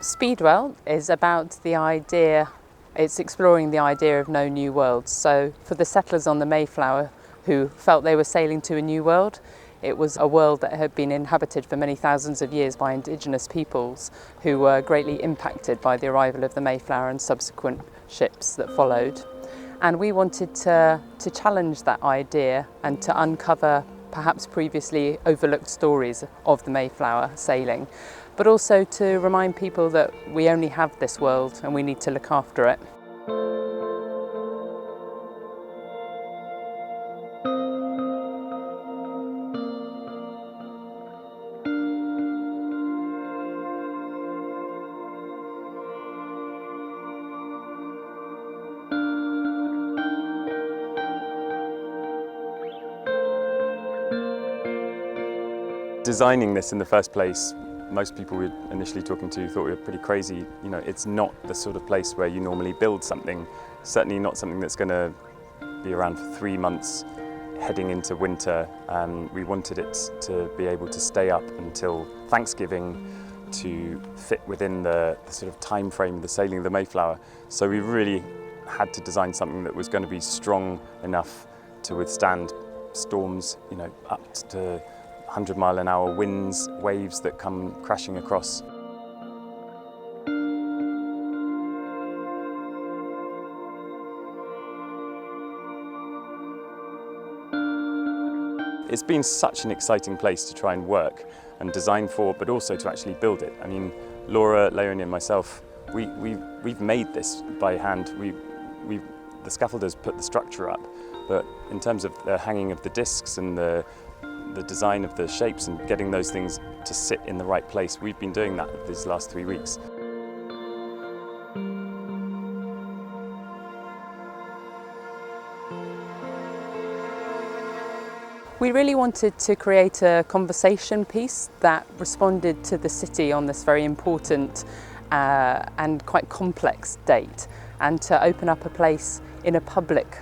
Speedwell is about the idea, it's exploring the idea of no new worlds. So for the settlers on the Mayflower who felt they were sailing to a new world, it was a world that had been inhabited for many thousands of years by indigenous peoples who were greatly impacted by the arrival of the Mayflower and subsequent ships that followed. And we wanted to challenge that idea and to uncover perhaps previously overlooked stories of the Mayflower sailing, but also to remind people that we only have this world and we need to look after it. Designing this in the first place, most people we were initially talking to thought we were pretty crazy. You know, it's not the sort of place where you normally build something, certainly not something that's going to be around for 3 months heading into winter. We wanted it to be able to stay up until Thanksgiving to fit within the sort of time frame of the sailing of the Mayflower. So we really had to design something that was going to be strong enough to withstand storms, you know, up to 100-mile-an-hour winds, waves that come crashing across. It's been such an exciting place to try and work and design for, but also to actually build it. I mean, Laura, Leonie and myself, we've made this by hand. The scaffolders put the structure up, but in terms of the hanging of the discs and the design of the shapes and getting those things to sit in the right place, we've been doing that these last 3 weeks. We really wanted to create a conversation piece that responded to the city on this very important and quite complex date, and to open up a place in a public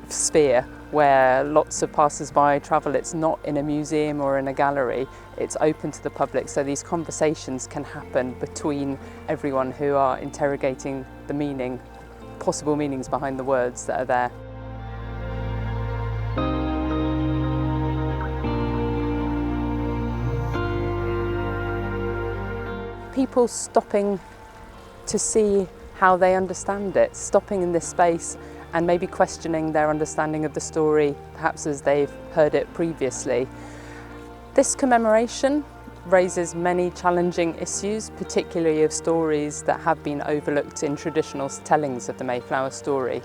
sphere where lots of passers-by travel. It's not in a museum or in a gallery, it's open to the public, so these conversations can happen between everyone who are interrogating the meaning, possible meanings behind the words that are there. People stopping to see how they understand it, stopping in this space and maybe questioning their understanding of the story, perhaps as they've heard it previously. This commemoration raises many challenging issues, particularly of stories that have been overlooked in traditional tellings of the Mayflower story.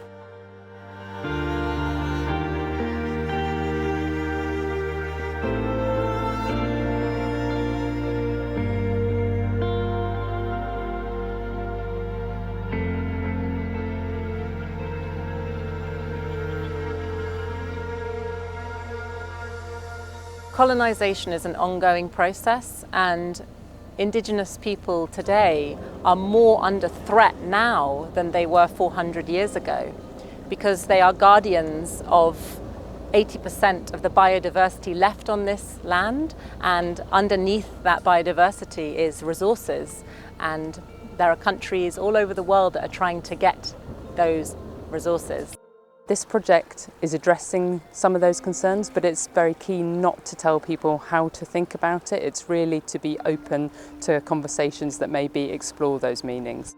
Colonisation is an ongoing process, and Indigenous people today are more under threat now than they were 400 years ago, because they are guardians of 80% of the biodiversity left on this land, and underneath that biodiversity is resources, and there are countries all over the world that are trying to get those resources. This project is addressing some of those concerns, but it's very keen not to tell people how to think about it. It's really to be open to conversations that maybe explore those meanings.